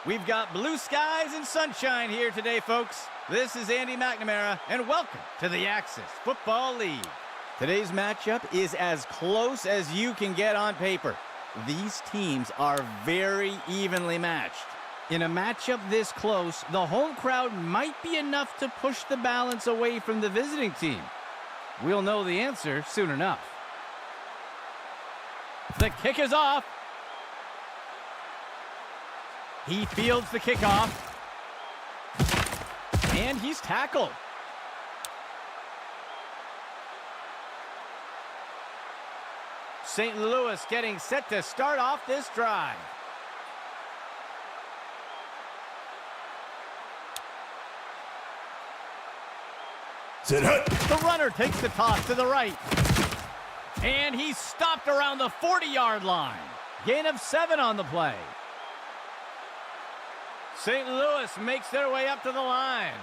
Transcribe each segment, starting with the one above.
We've got blue skies and sunshine here today, folks. This is Andy McNamara, and welcome to the Axis Football League. Today's matchup is as close as you can get on paper. These teams are very evenly matched. In a matchup this close, the home crowd might be enough to push the balance away from the visiting team. We'll know the answer soon enough. The kick is off. He fields the kickoff. And he's tackled. St. Louis getting set to start off this drive. The runner takes the toss to the right. And he's stopped around the 40-yard line. Gain of 7 on the play. St. Louis makes their way up to the line.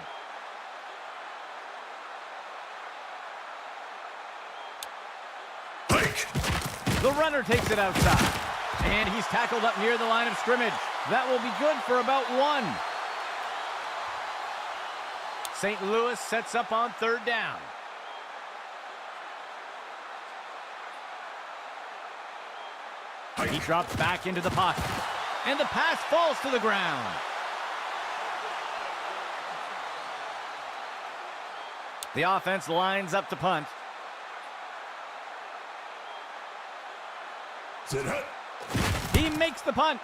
Hike. The runner takes it outside. And he's tackled up near the line of scrimmage. That will be good for about 1. St. Louis sets up on 3rd down. He drops back into the pocket. And the pass falls to the ground. The offense lines up to punt. He makes the punt.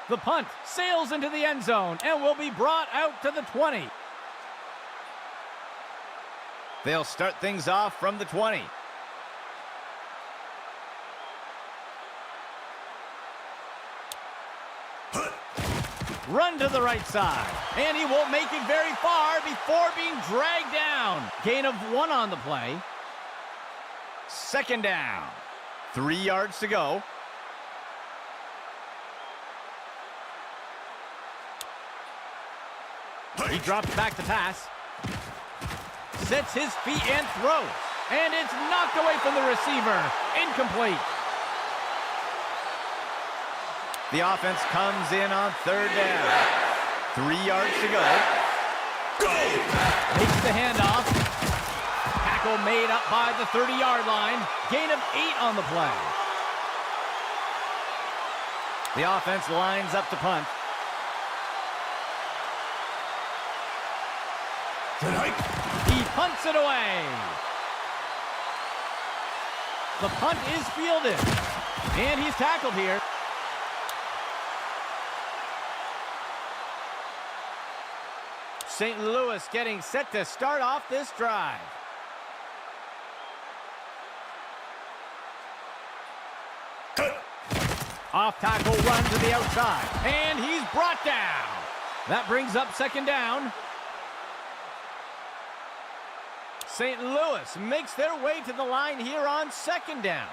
The punt sails into the end zone and will be brought out to the 20. They'll start things off from the 20. Run to the right side, and he won't make it very far before being dragged down. Gain of 1 on the play. 2nd down. 3 yards to go. He drops back to pass. Sets his feet and throws. And it's knocked away from the receiver. Incomplete. The offense comes in on 3rd down. 3 yards to go. Go! Takes the handoff. Tackle made up by the 30-yard line. Gain of 8 on the play. The offense lines up to punt. He punts it away. The punt is fielded. And he's tackled here. St. Louis getting set to start off this drive. Off tackle run to the outside. And he's brought down. That brings up 2nd down. St. Louis makes their way to the line here on 2nd down.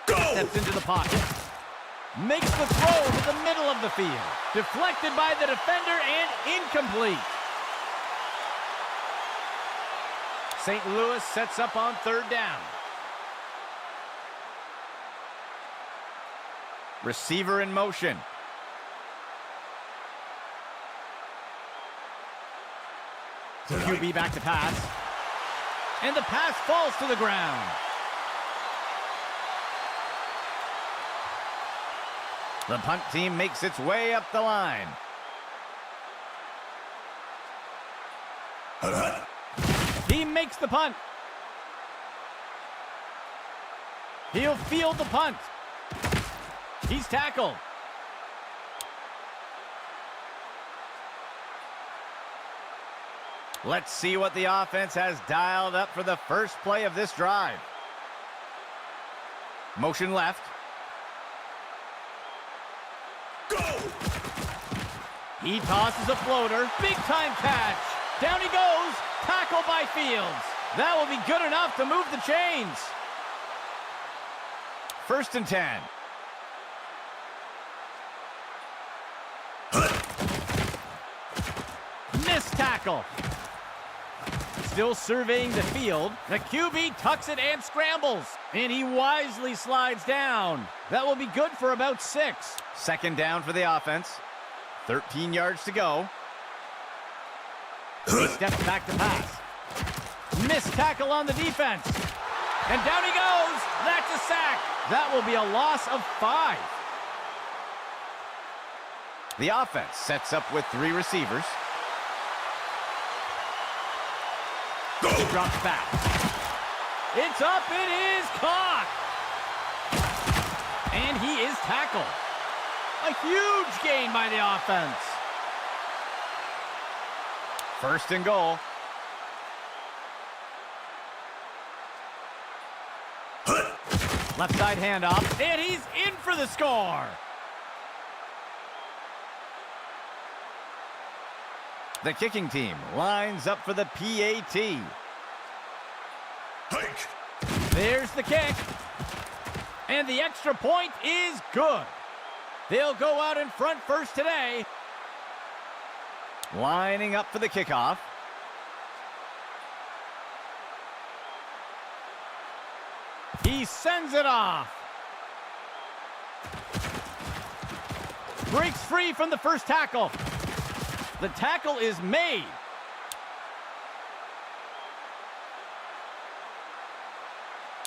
Go! Steps into the pocket. Makes the throw to the middle of the field. Deflected by the defender and incomplete. St. Louis sets up on 3rd down. Receiver in motion. QB back to pass. And the pass falls to the ground. The punt team makes its way up the line. He makes the punt. He'll field the punt. He's tackled. Let's see what the offense has dialed up for the first play of this drive. Motion left. Go! He tosses a floater. Big time catch. Down he goes. Tackle by Fields. That will be good enough to move the chains. 1st and 10. Missed tackle. still surveying the field. The QB tucks it and scrambles, and he wisely slides down. That will be good for about 6. Second down for the offense. 13 yards to go. He steps back to pass. Missed tackle on the defense. And down he goes. That's a sack. That will be a loss of 5. The offense sets up with 3 receivers. He drops back. It's up. It is caught. And he is tackled. A huge gain by the offense. First and goal. Left side handoff, and he's in for the score. The kicking team lines up for the PAT. Hike. There's the kick. And the extra point is good. They'll go out in front first today. Lining up for the kickoff. He sends it off. Breaks free from the first tackle. The tackle is made.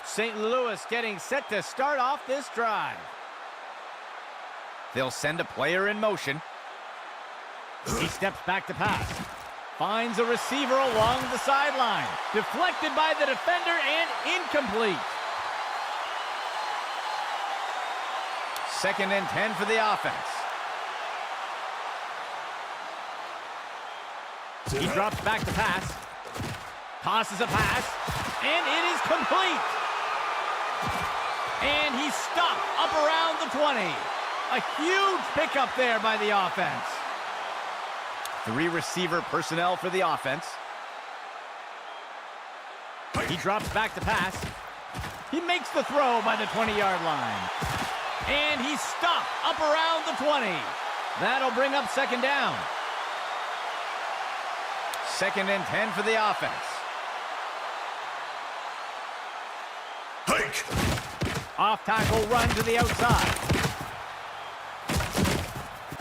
St. Louis getting set to start off this drive. They'll send a player in motion. He steps back to pass. Finds a receiver along the sideline. Deflected by the defender and incomplete. Second and 10 for the offense. He drops back to pass. Tosses a pass. And it is complete. And he's stopped up around the 20. A huge pickup there by the offense. 3 receiver personnel for the offense. He drops back to pass. He makes the throw by the 20-yard line. And he's stopped up around the 20. That'll bring up second down. Second and 10 for the offense. Hike. Off tackle run to the outside.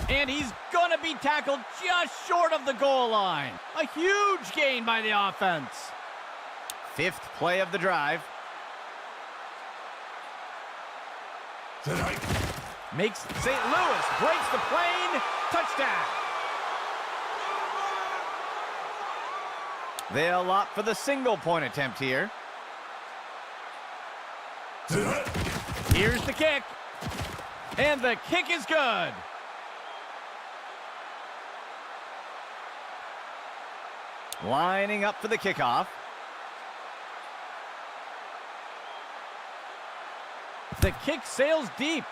And he's gonna be tackled just short of the goal line. A huge gain by the offense. 5th play of the drive. Makes St. Louis, breaks the plane, touchdown. They'll opt for the single point attempt here. Here's the kick. And the kick is good. Lining up for the kickoff. The kick sails deep.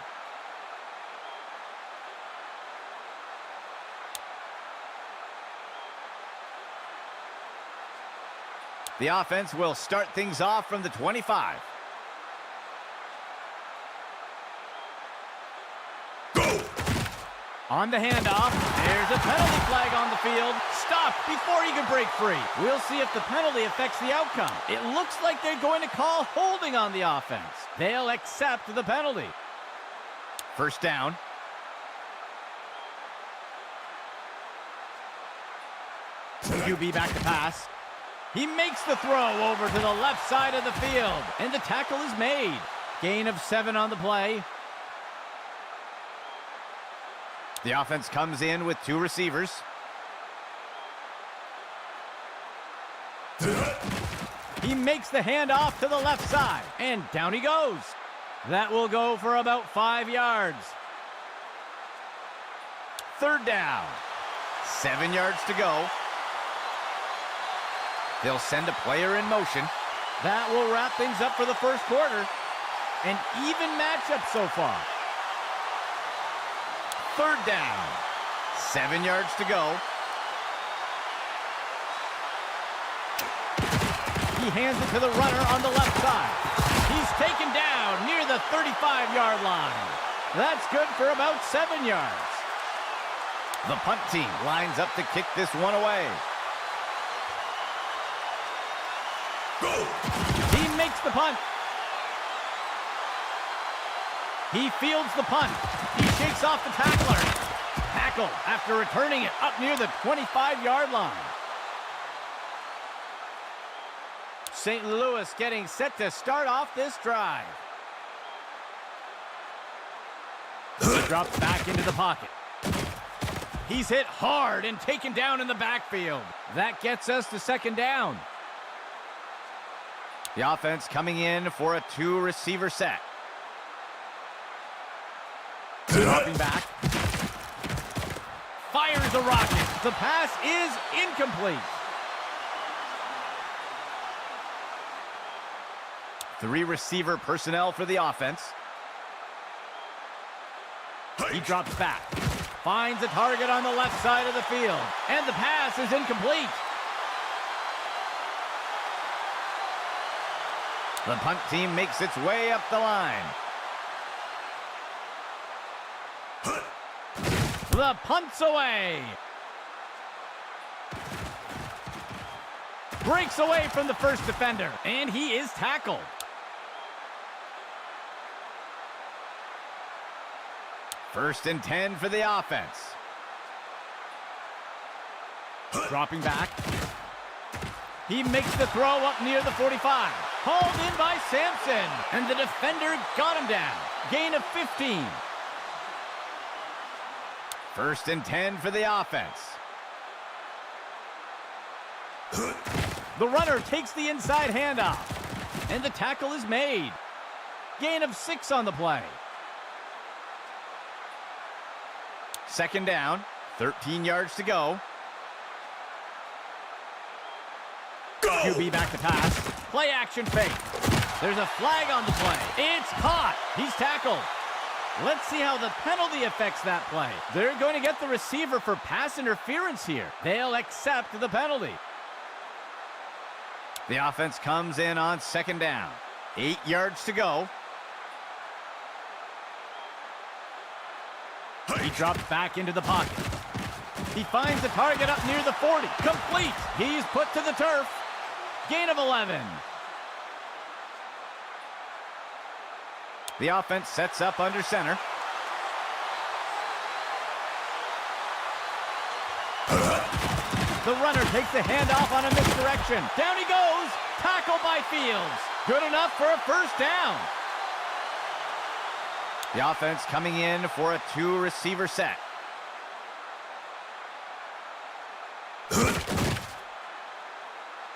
The offense will start things off from the 25. Go! On the handoff, there's a penalty flag on the field. Stopped before he could break free. We'll see if the penalty affects the outcome. It looks like they're going to call holding on the offense. They'll accept the penalty. First down. QB back to pass. He makes the throw over to the left side of the field, and the tackle is made. Gain of 7 on the play. The offense comes in with 2 receivers. He makes the handoff to the left side, and down he goes. That will go for about 5 yards. Third down. 7 yards to go. They'll send a player in motion. That will wrap things up for the first quarter. An even matchup so far. Third down. 7 yards to go. He hands it to the runner on the left side. He's taken down near the 35-yard line. That's good for about 7 yards. The punt team lines up to kick this one away. Go! He makes the punt. He fields the punt. He shakes off the tackler. Tackle after returning it up near the 25-yard line. St. Louis getting set to start off this drive. He drops back into the pocket. He's hit hard and taken down in the backfield. That gets us to second down. The offense coming in for a 2-receiver set. Dropping back. Fires a rocket. The pass is incomplete. 3-receiver personnel for the offense. He drops back. Finds a target on the left side of the field. And the pass is incomplete. The punt team makes its way up the line. The punt's away. Breaks away from the first defender. And he is tackled. First and 10 for the offense. Dropping back. He makes the throw up near the 45. Hauled in by Sampson. And the defender got him down. Gain of 15. First and 10 for the offense. The runner takes the inside handoff. And the tackle is made. Gain of 6 on the play. Second down, 13 yards to go. QB back to pass. Play action fake. There's a flag on the play. It's caught. He's tackled. Let's see how the penalty affects that play. They're going to get the receiver for pass interference here. They'll accept the penalty. The offense comes in on second down. 8 yards to go. He drops back into the pocket. He finds a target up near the 40. Complete. He's put to the turf. Gain of 11. The offense sets up under center. The runner takes the handoff on a misdirection. Down he goes. Tackled by Fields. Good enough for a first down. The offense coming in for a 2-receiver set.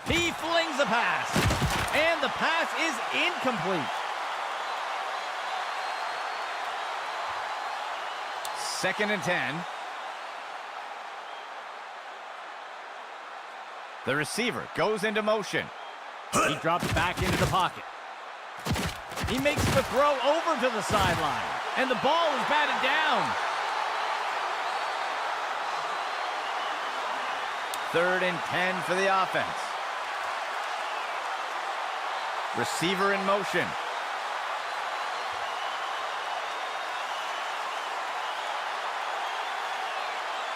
He flings a pass. And the pass is incomplete. Second and 10. The receiver goes into motion. He drops back into the pocket. He makes the throw over to the sideline. And the ball is batted down. Third and 10 for the offense. Receiver in motion.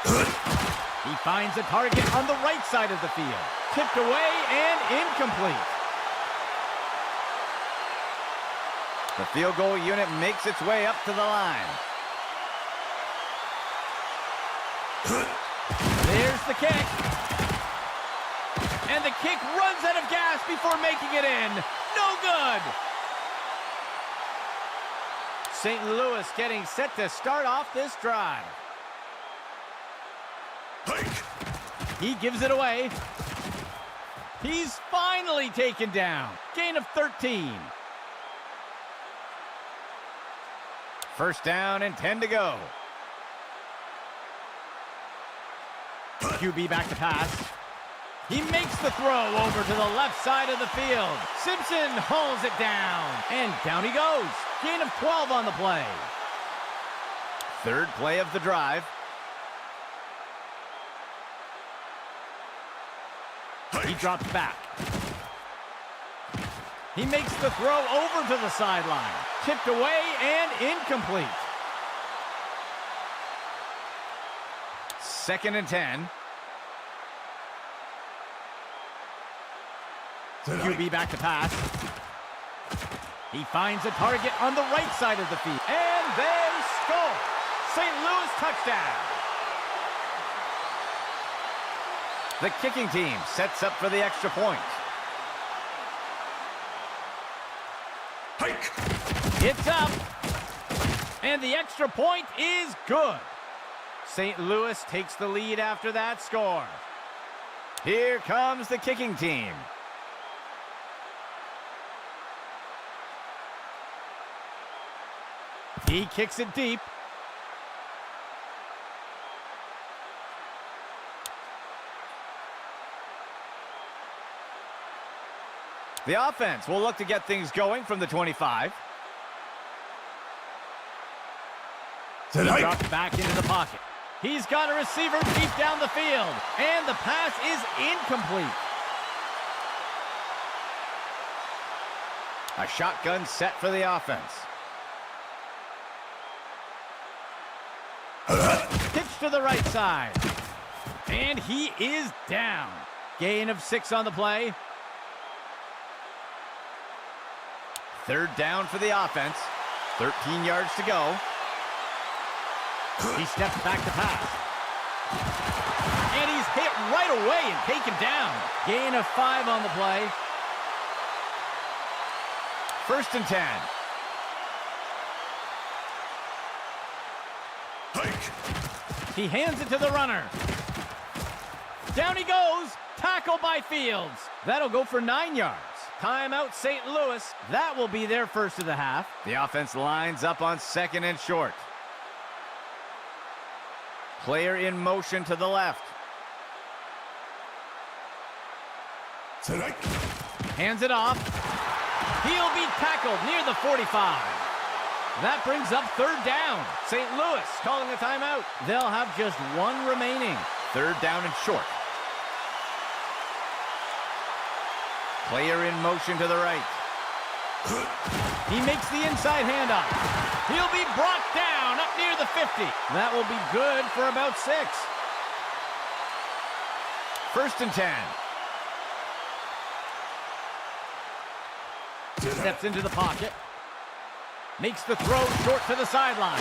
He finds a target on the right side of the field. Tipped away and incomplete. The field goal unit makes its way up to the line. There's the kick. And the kick runs out of gas before making it in. No good. St. Louis getting set to start off this drive. He gives it away. He's finally taken down. Gain of 13. First down and 10 to go. QB back to pass. He makes the throw over to the left side of the field. Simpson hauls it down. And down he goes. Gain of 12 on the play. Third play of the drive. He drops back. He makes the throw over to the sideline. Tipped away and incomplete. Second and 10. QB back to pass. He finds a target on the right side of the field. And they score. St. Louis touchdown. The kicking team sets up for the extra point. Hike. It's up. And the extra point is good. St. Louis takes the lead after that score. Here comes the kicking team. He kicks it deep. The offense will look to get things going from the 25. He drops back into the pocket. He's got a receiver deep down the field. And the pass is incomplete. A shotgun set for the offense. Pitch to the right side. And he is down. Gain of 6 on the play. Third down for the offense. 13 yards to go. He steps back to pass. And he's hit right away and taken down. Gain of 5 on the play. 1st and 10. Hike. He hands it to the runner. Down he goes. Tackle by Fields. That'll go for 9 yards. Timeout St. Louis. That will be their first of the half. The offense lines up on 2nd and short. Player in motion to the left. Hands it off. He'll be tackled near the 45. That brings up 3rd down. St. Louis calling a timeout. They'll have just 1 remaining. 3rd down and short. Player in motion to the right. He makes the inside handoff. He'll be brought down up near the 50. That will be good for about 6. 1st and 10. Steps into the pocket. Makes the throw short to the sideline.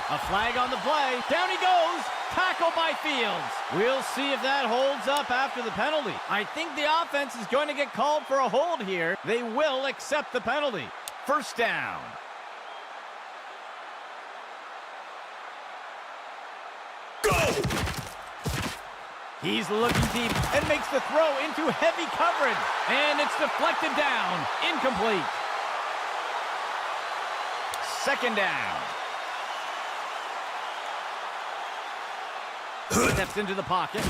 A flag on the play. Down he goes. Tackle by Fields. We'll see if that holds up after the penalty. I think the offense is going to get called for a hold here. They will accept the penalty. 1st down. Go! He's looking deep and makes the throw into heavy coverage. And it's deflected down. Incomplete. 2nd down. Steps into the pocket.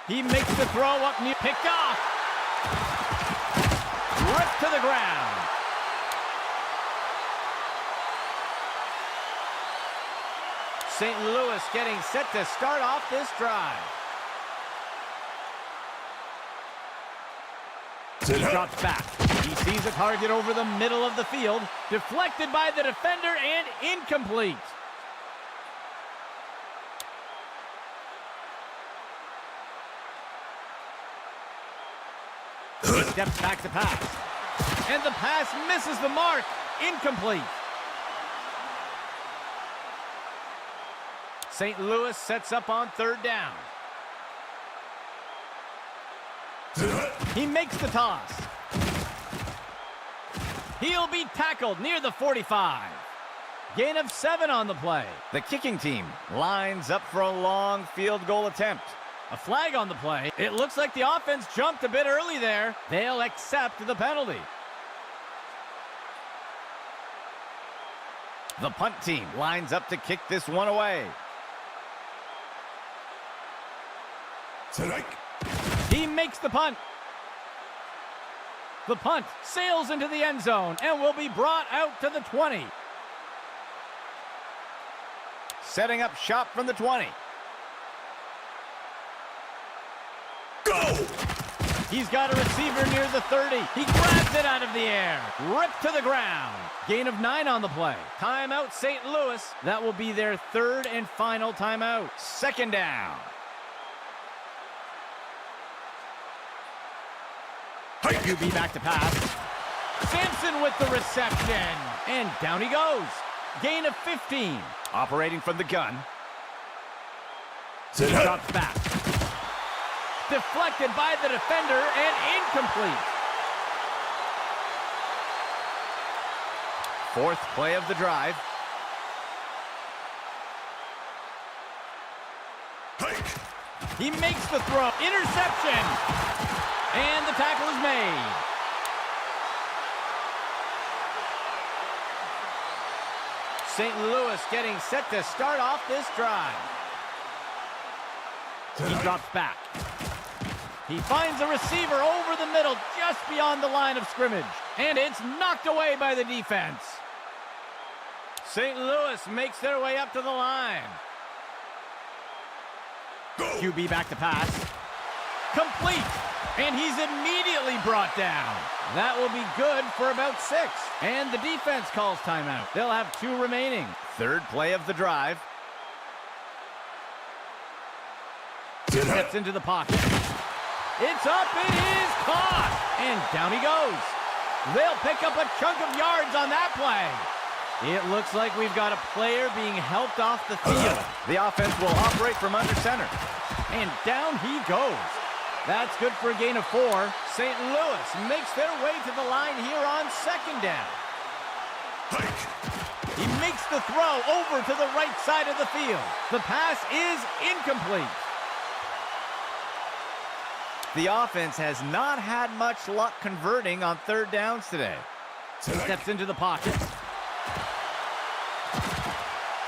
He makes the throw up near. Picked off. Ripped to the ground. St. Louis getting set to start off this drive. He drops back. He sees a target over the middle of the field. Deflected by the defender and incomplete. He steps back to pass. And the pass misses the mark. Incomplete. St. Louis sets up on 3rd down. He makes the toss. He'll be tackled near the 45. Gain of 7 on the play. The kicking team lines up for a long field goal attempt. A flag on the play. It looks like the offense jumped a bit early there. They'll accept the penalty. The punt team lines up to kick this one away. He makes the punt. The punt sails into the end zone and will be brought out to the 20. Setting up shop from the 20. Go! He's got a receiver near the 30. He grabs it out of the air. Ripped to the ground. Gain of 9 on the play. Timeout St. Louis. That will be their 3rd and final timeout. 2nd down. QB back to pass. Sampson with the reception. And down he goes. Gain of 15. Operating from the gun. He drops back. Deflected by the defender and incomplete. Fourth play of the drive. He makes the throw. Interception. And the tackle is made. St. Louis getting set to start off this drive. He drops back. He finds a receiver over the middle just beyond the line of scrimmage. And it's knocked away by the defense. St. Louis makes their way up to the line. QB back to pass. Complete. And he's immediately brought down. That will be good for about 6. And the defense calls timeout. They'll have 2 remaining. Third play of the drive. Steps into the pocket. It's up. It is caught. And down he goes. They'll pick up a chunk of yards on that play. It looks like we've got a player being helped off the field. The offense will operate from under center. And down he goes. That's good for a gain of 4. St. Louis makes their way to the line here on second down. He makes the throw over to the right side of the field. The pass is incomplete. The offense has not had much luck converting on third downs today. Steps into the pocket.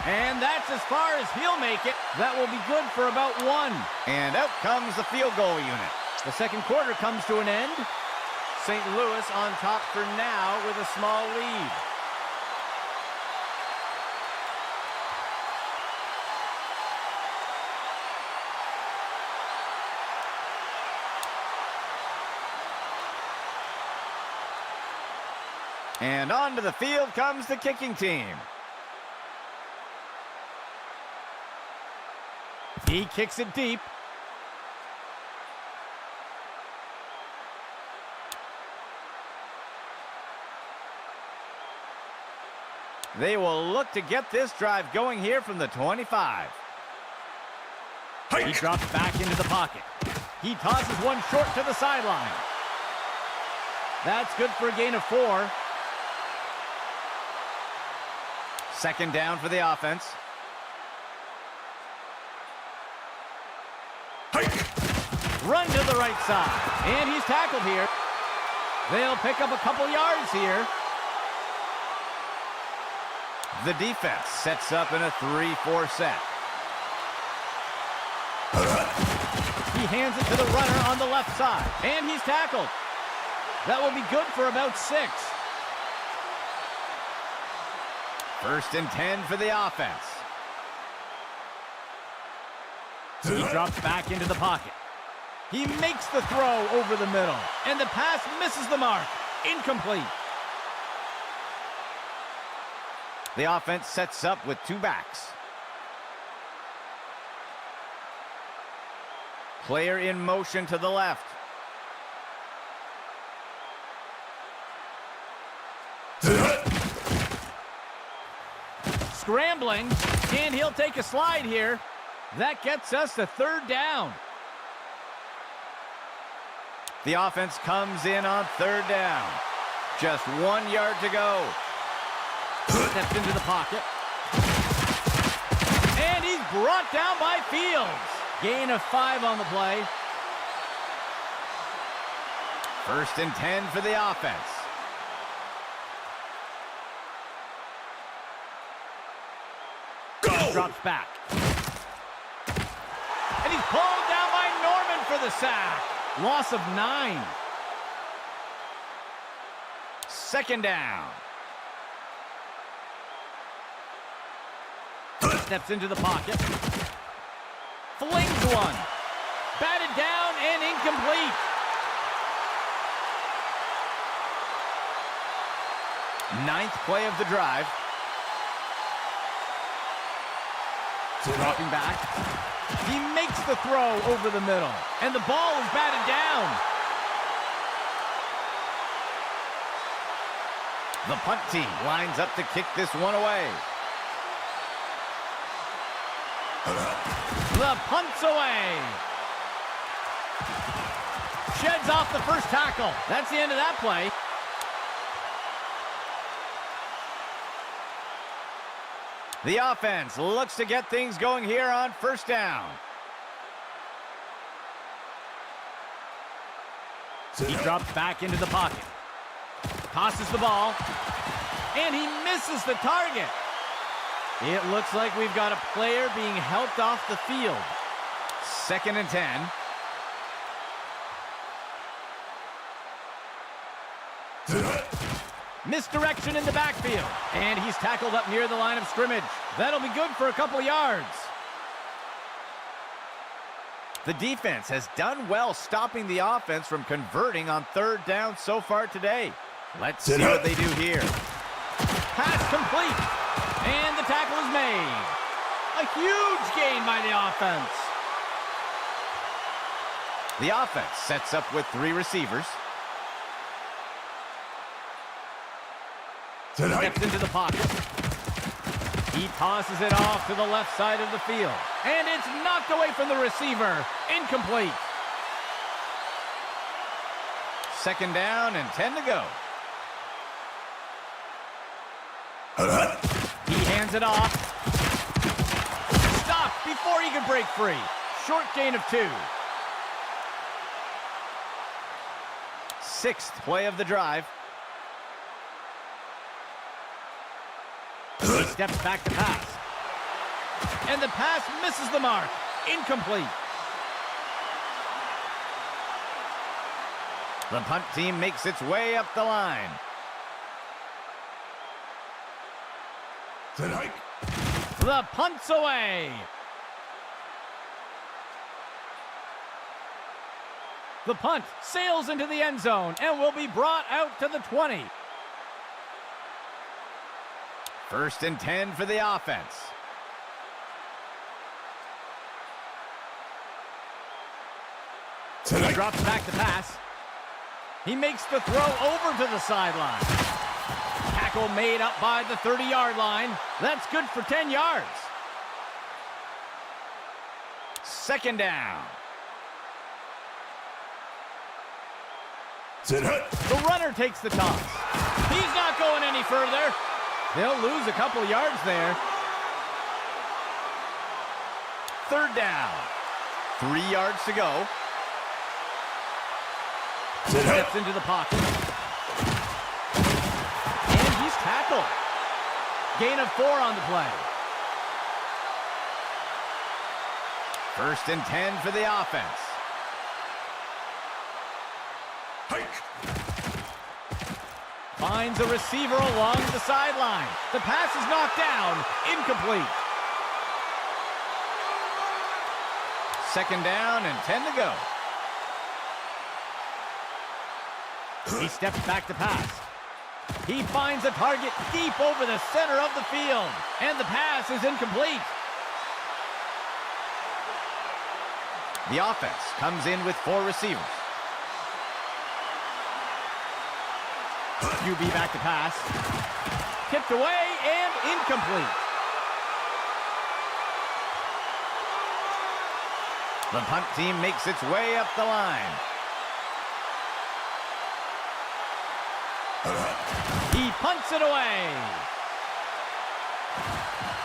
And that's as far as he'll make it. That will be good for about 1. And out comes the field goal unit. The second quarter comes to an end. St. Louis on top for now with a small lead. And onto the field comes the kicking team. He kicks it deep. They will look to get this drive going here from the 25. He drops back into the pocket. He tosses one short to the sideline. That's good for a gain of 4. Second down for the offense. Run to the right side. And he's tackled here. They'll pick up a couple yards here. The defense sets up in a 3-4 set. He hands it to the runner on the left side. And he's tackled. That will be good for about 6. First and 10 for the offense. He drops back into the pocket. He makes the throw over the middle. And the pass misses the mark. Incomplete. The offense sets up with 2 backs. Player in motion to the left. Scrambling, and he'll take a slide here. That gets us to third down. The offense comes in on third down. Just 1 yard to go. Steps into the pocket. And he's brought down by Fields. Gain of 5 on the play. First and 10 for the offense. Drops back. And he's pulled down by Norman for the sack. Loss of 9. Second down. Steps into the pocket. Flings one. Batted down and incomplete. Ninth play of the drive. Dropping back. He makes the throw over the middle. And the ball is batted down. The punt team lines up to kick this one away. The punt's away. Sheds off the first tackle. That's the end of that play. The offense looks to get things going here on first down. He drops back into the pocket. Tosses the ball. And he misses the target. It looks like we've got a player being helped off the field. 2nd and 10. Misdirection in the backfield. And he's tackled up near the line of scrimmage. That'll be good for a couple yards. The defense has done well stopping the offense from converting on 3rd down so far today. Let's see what they do here. Pass complete. And the tackle is made. A huge gain by the offense. The offense sets up with 3 receivers. Steps into the pocket. He tosses it off to the left side of the field. And it's knocked away from the receiver. Incomplete. 2nd down and 10 to go. He hands it off. Stopped before he could break free. Short gain of 2. 6th play of the drive. He steps back to pass. And the pass misses the mark. Incomplete. The punt team makes its way up the line. The punt's away. The punt sails into the end zone and will be brought out to the 20. 1st and 10 for the offense. He drops back to pass. He makes the throw over to the sideline. Tackle made up by the 30-yard line. That's good for 10 yards. 2nd down. The runner takes the toss. He's not going any further. They'll lose a couple yards there. 3rd down. 3 yards to go. Steps into the pocket. And he's tackled. Gain of 4 on the play. 1st and 10 for the offense. Finds a receiver along the sideline. The pass is knocked down. Incomplete. 2nd down and 10 to go. He steps back to pass. He finds a target deep over the center of the field. And the pass is incomplete. The offense comes in with 4 receivers. QB back to pass. Tipped away and incomplete. The punt team makes its way up the line. He punts it away.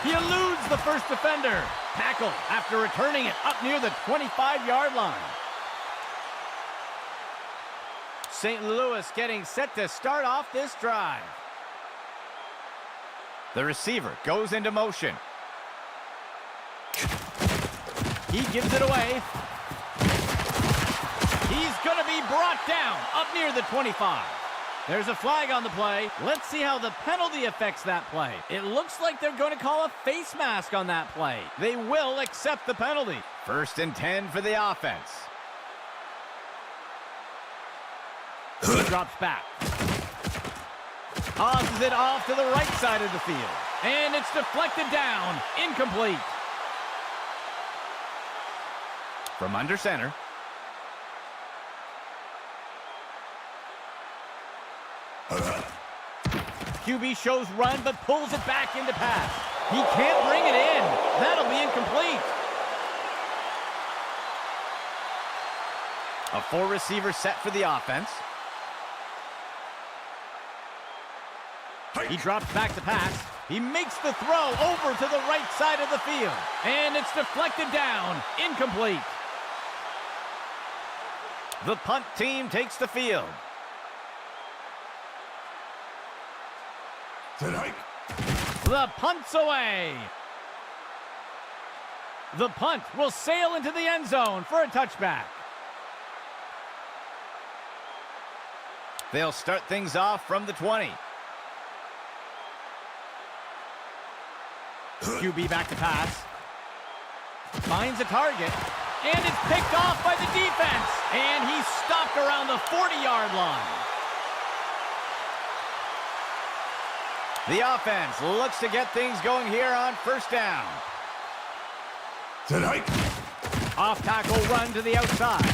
He eludes the first defender. Tackle after returning it up near the 25-yard line. St. Louis getting set to start off this drive. The receiver goes into motion. He gives it away. He's going to be brought down up near the 25. There's a flag on the play. Let's see how the penalty affects that play. It looks like they're going to call a face mask on that play. They will accept the penalty. 1st and 10 for the offense. He drops back. Tosses it off to the right side of the field. And it's deflected down. Incomplete. From under center. QB shows run, but pulls it back into pass. He can't bring it in. That'll be incomplete. A 4-receiver set for the offense. He drops back to pass. He makes the throw over to the right side of the field. And it's deflected down. Incomplete. The punt team takes the field. The punt's away. The punt will sail into the end zone for a touchback. They'll start things off from the 20. QB back to pass. Finds a target. And it's picked off by the defense. And he's stopped around the 40-yard line. The offense looks to get things going here on first down. Off tackle run to the outside.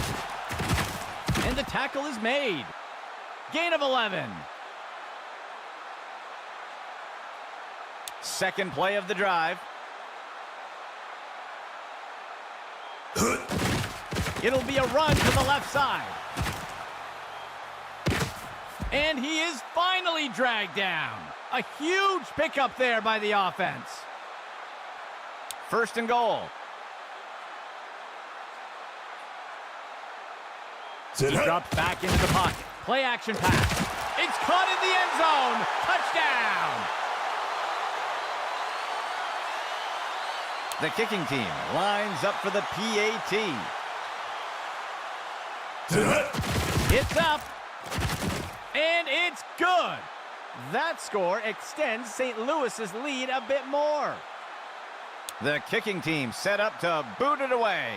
And the tackle is made. Gain of 11. Second play of the drive. It'll be a run to the left side. And he is finally dragged down. A huge pickup there by the offense. First and goal. He drops back into the pocket. Play action pass. It's caught in the end zone. Touchdown. The kicking team lines up for the PAT. It's up. And it's good. That score extends St. Louis's lead a bit more. The kicking team set up to boot it away.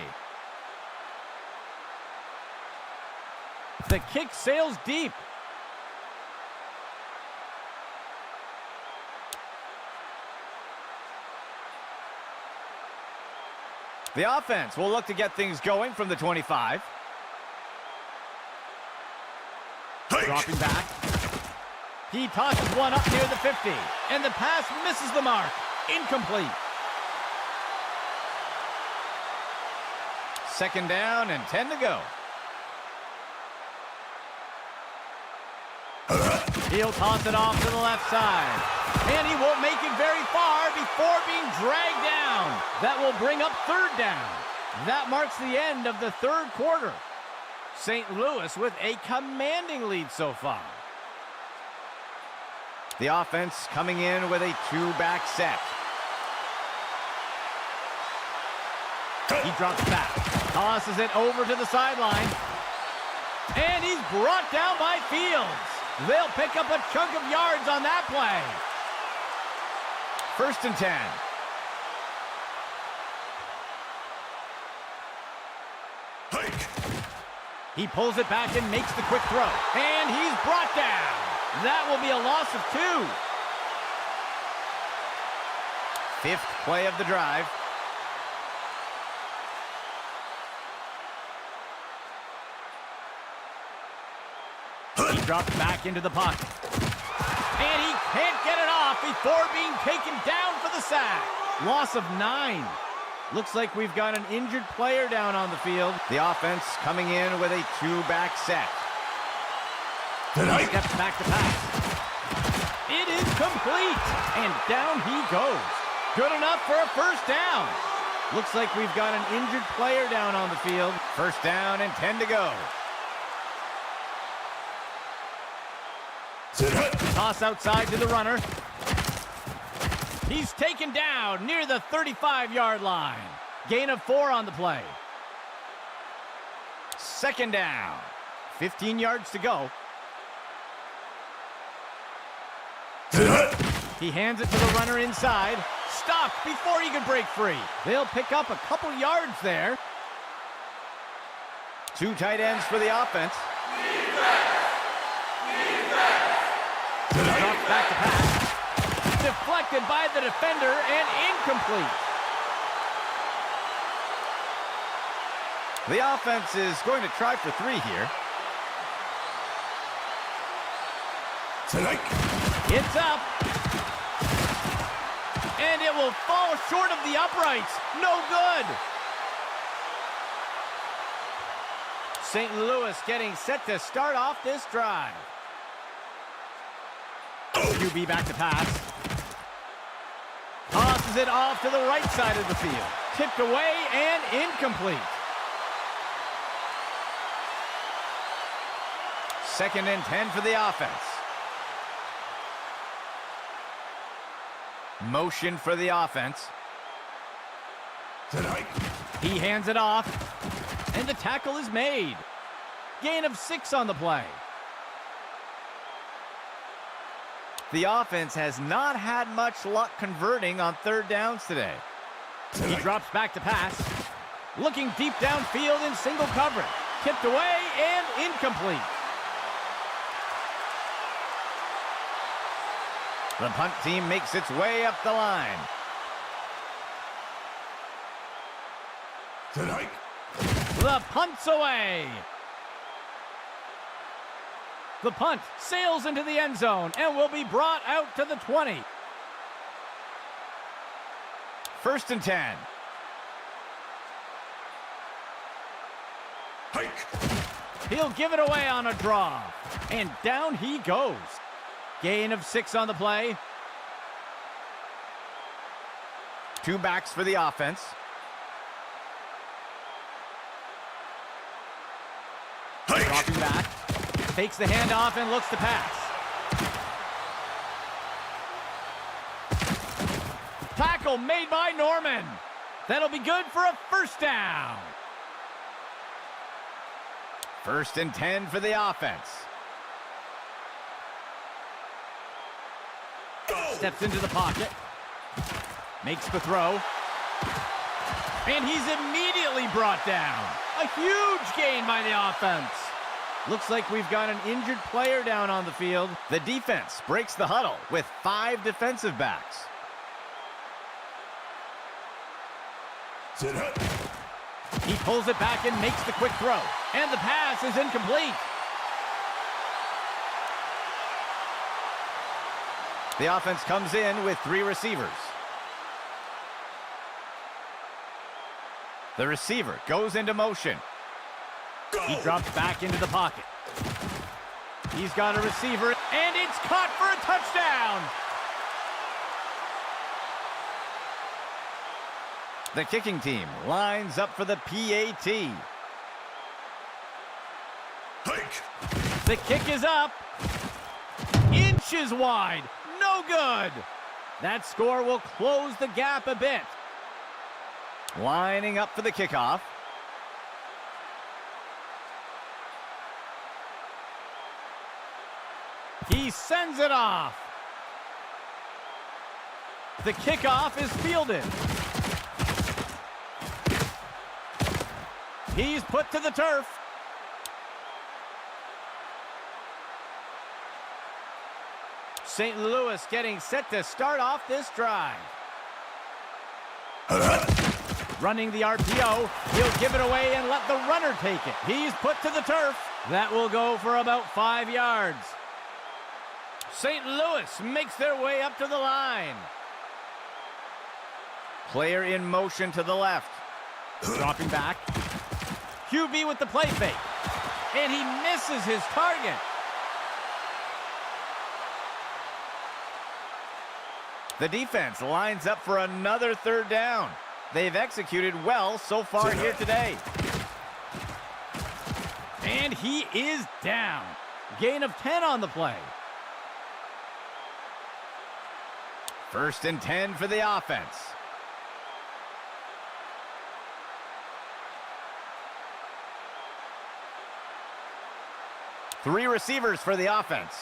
The kick sails deep. The offense will look to get things going from the 25. Dropping back. He tosses one up near the 50. And the pass misses the mark. Incomplete. Second down and 10 to go. He'll toss it off to the left side. And he won't make it very far before being dragged down. That will bring up third down. That marks the end of the third quarter. St. Louis with a commanding lead so far. The offense coming in with a two-back set. He drops back, tosses it over to the sideline. And he's brought down by Fields. They'll pick up a chunk of yards on that play. First and 10. He pulls it back and makes the quick throw. And he's brought down. That will be a loss of 2. Fifth play of the drive. He drops back into the pocket. And he can't get it off before being taken down for the sack. Loss of 9. Looks like we've got an injured player down on the field. The offense coming in with a two-back set. He steps back to pass. It is complete. And down he goes. Good enough for a first down. Looks like we've got an injured player down on the field. First down and 10 to go. Toss outside to the runner. He's taken down near the 35-yard line. Gain of 4 on the play. Second down. 15 yards to go. He hands it to the runner inside. Stopped before he could break free. They'll pick up a couple yards there. 2 tight ends for the offense. Drops back to pass. Deflected by the defender and incomplete. The offense is going to try for 3 here. It's up. And it will fall short of the uprights. No good. St. Louis getting set to start off this drive. QB back to pass. Tosses it off to the right side of the field. Tipped away and incomplete. 2nd and 10 for the offense. Motion for the offense. Tonight. He hands it off. And the tackle is made. Gain of 6 on the play. The offense has not had much luck converting on 3rd downs today. He drops back to pass. Looking deep downfield in single coverage. Tipped away and incomplete. The punt team makes its way up the line. Tonight. The punt's away. The punt sails into the end zone and will be brought out to the 20. 1st and 10. Hike. He'll give it away on a draw. And down he goes. Gain of 6 on the play. 2 backs for the offense. Hike. Dropping back. Takes the handoff and looks to pass. Tackle made by Norman. That'll be good for a 1st down. 1st and 10 for the offense. Go. Steps into the pocket. Makes the throw. And he's immediately brought down. A huge gain by the offense. Looks like we've got an injured player down on the field. The defense breaks the huddle with 5 defensive backs. Tonight. He pulls it back and makes the quick throw. And the pass is incomplete. The offense comes in with 3 receivers. The receiver goes into motion. Go. He drops back into the pocket. He's got a receiver, and it's caught for a touchdown. The kicking team lines up for the PAT. Hike. The kick is up. Inches wide. No good. That score will close the gap a bit. Lining up for the kickoff. He sends it off. The kickoff is fielded. He's put to the turf. St. Louis getting set to start off this drive. Running the RPO. He'll give it away and let the runner take it. He's put to the turf. That will go for about 5 yards. St. Louis makes their way up to the line. Player in motion to the left. Dropping back. QB with the play fake. And he misses his target. The defense lines up for another 3rd down. They've executed well so far here today. And he is down. Gain of 10 on the play. 1st and 10 for the offense. Three receivers for the offense.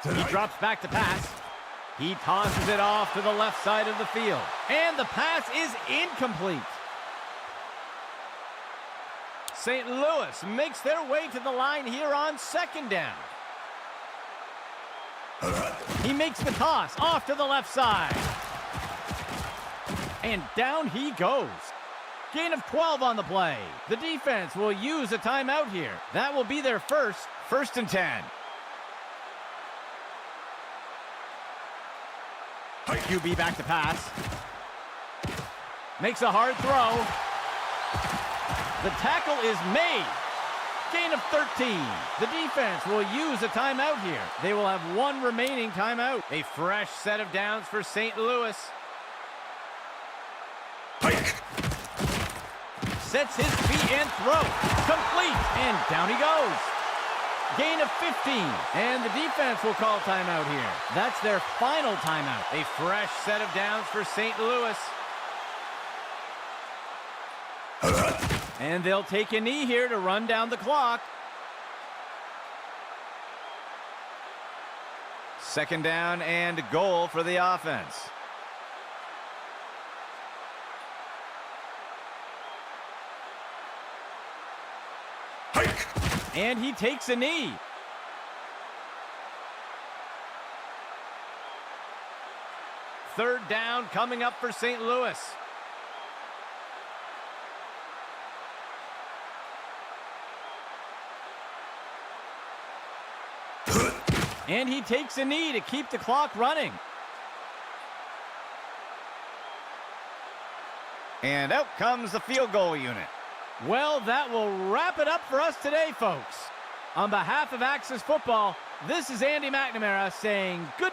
He drops back to pass. He tosses it off to the left side of the field. And the pass is incomplete. St. Louis makes their way to the line here on 2nd down. He makes the toss off to the left side. And down he goes. Gain of 12 on the play. The defense will use a timeout here. That will be their first. 1st and 10. QB back to pass. Makes a hard throw. The tackle is made. Gain of 13. The defense will use a timeout here. They will have one remaining timeout. A fresh set of downs for St. Louis. Hike. Sets his feet and throws. Complete. And down he goes. Gain of 15. And the defense will call timeout here. That's their final timeout. A fresh set of downs for St. Louis. And they'll take a knee here to run down the clock. Second down and goal for the offense. Hike. And he takes a knee. Third down coming up for St. Louis. And he takes a knee to keep the clock running. And out comes the field goal unit. Well, that will wrap it up for us today, folks. On behalf of Axis Football, this is Andy McNamara saying goodbye.